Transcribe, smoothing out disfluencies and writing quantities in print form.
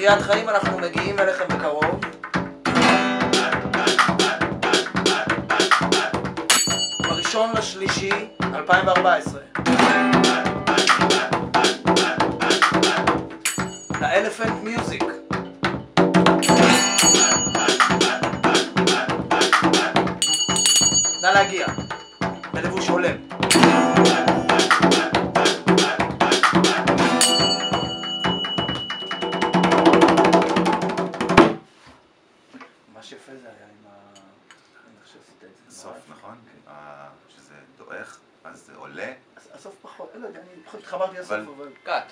קריאת חיים, אנחנו מגיעים אליכם בקרוב. בראשון לשלישי 2014. לאלפנט מיוזיק. נא להגיע, בלבוש הולם. מה שיפה זה היה עם אני חושב שעשית את זה. סוף, נכון? שזה דועך, אז זה עולה. הסוף פחות, לא יודע, אני פחות התחברתי לסוף, אבל... קאט.